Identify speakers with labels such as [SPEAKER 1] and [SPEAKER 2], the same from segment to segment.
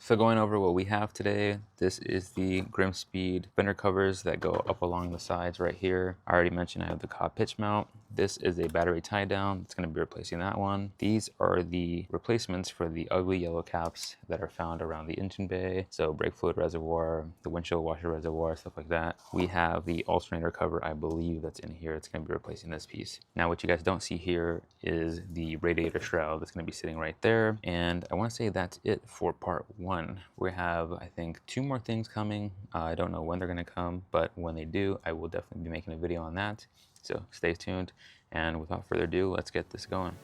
[SPEAKER 1] So going over what we have today, this is the GrimmSpeed fender covers that go up along the sides right here. I already mentioned I have the cob pitch mount. This is a battery tie down. It's going to be replacing that one. These are the replacements for the ugly yellow caps that are found around the engine bay. So brake fluid reservoir, the windshield washer reservoir, stuff like that. We have the alternator cover, I believe that's in here. It's going to be replacing this piece. Now what you guys don't see here is the radiator shroud that's going to be sitting right there. And I want to say that's it for part one. We have, I think, 2 more things coming. I don't know when they're going to come, but when they do, I will definitely be making a video on that. So stay tuned, and without further ado, let's get this going.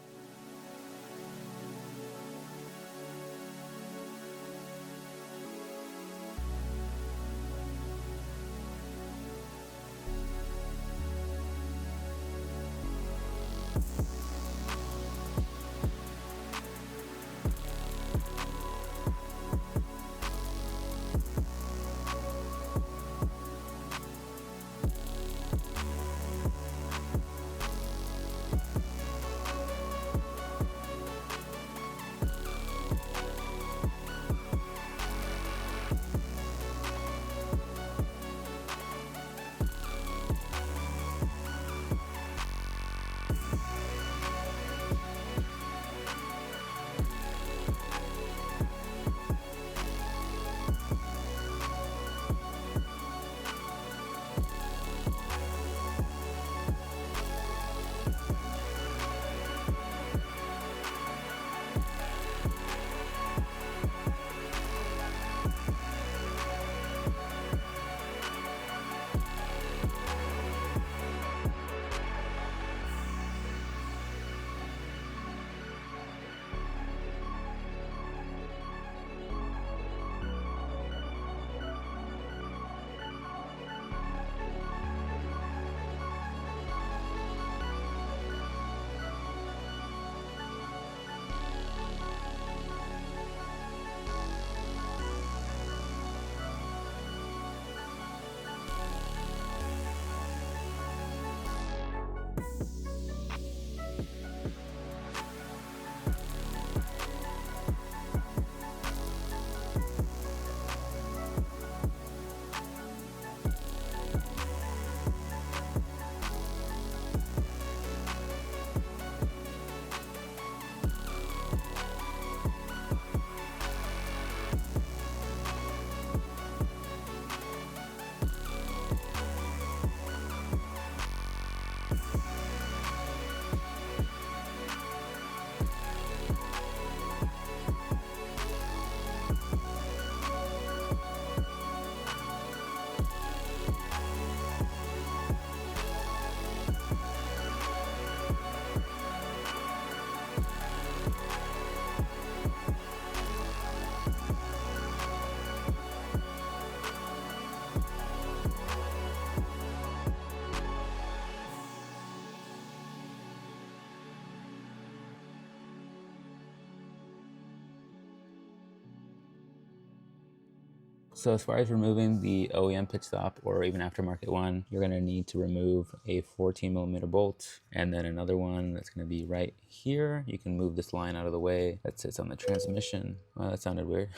[SPEAKER 1] So as far as removing the OEM pit stop or even aftermarket one, you're going to need to remove a 14mm bolt and then another one that's going to be right here. You can move this line out of the way that sits on the transmission. Well, that sounded weird.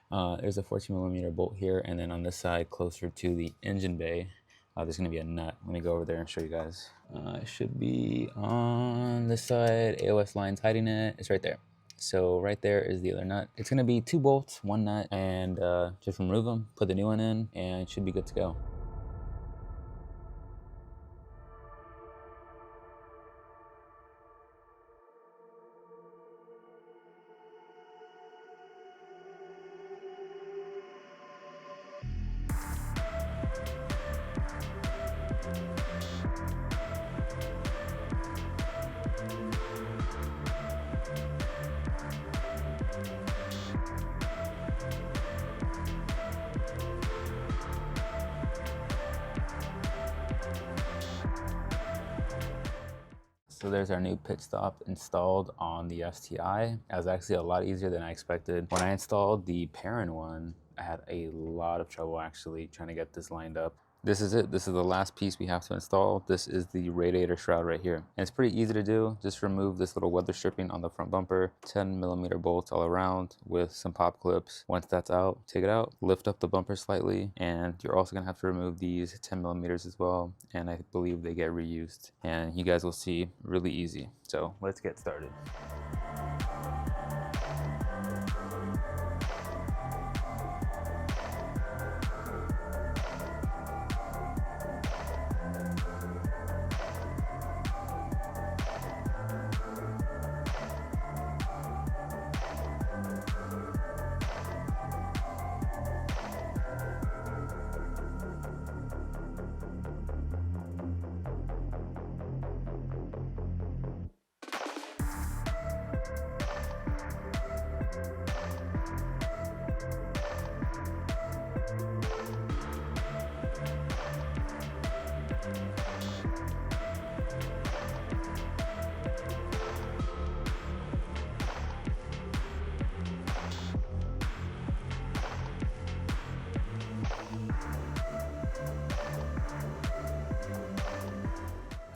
[SPEAKER 1] There's a 14mm bolt here, and then on this side closer to the engine bay, there's going to be a nut. Let me go over there and show you guys. It should be on this side. AOS line's hiding it. It's right there. So right there is the other nut. It's going to be 2 bolts, 1 nut, and just remove them, put the new one in, and it should be good to go. So there's our new pit stop installed on the STI. That was actually a lot easier than I expected. When I installed the Perrin one, I had a lot of trouble actually trying to get this lined up. This is it. This is the last piece we have to install. This is the radiator shroud right here. And it's pretty easy to do. Just remove this little weather stripping on the front bumper, 10mm bolts all around with some pop clips. Once that's out, take it out, lift up the bumper slightly, and you're also gonna have to remove these 10mm as well. And I believe they get reused. And you guys will see, really easy. So let's get started.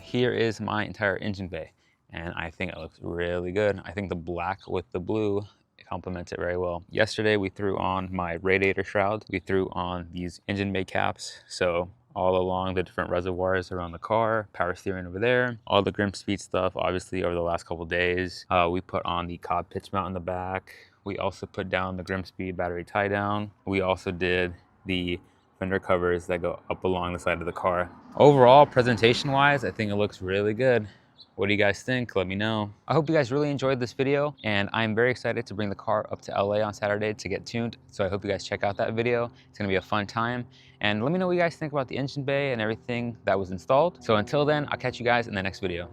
[SPEAKER 1] Here is my entire engine bay, and I think it looks really good. I think the black with the blue complements it very well. Yesterday we threw on my radiator shroud. We threw on these engine bay caps, so all along the different reservoirs around the car, power steering over there, all the GrimmSpeed stuff obviously over the last couple days. We put on the cob pitch mount in the back. We also put down the GrimmSpeed battery tie down. We also did the fender covers that go up along the side of the car. Overall, presentation wise, I think it looks really good. What do you guys think? Let me know. I hope you guys really enjoyed this video, and I'm very excited to bring the car up to LA on Saturday to get tuned. So I hope you guys check out that video. It's gonna be a fun time. And let me know what you guys think about the engine bay and everything that was installed. So until then, I'll catch you guys in the next video.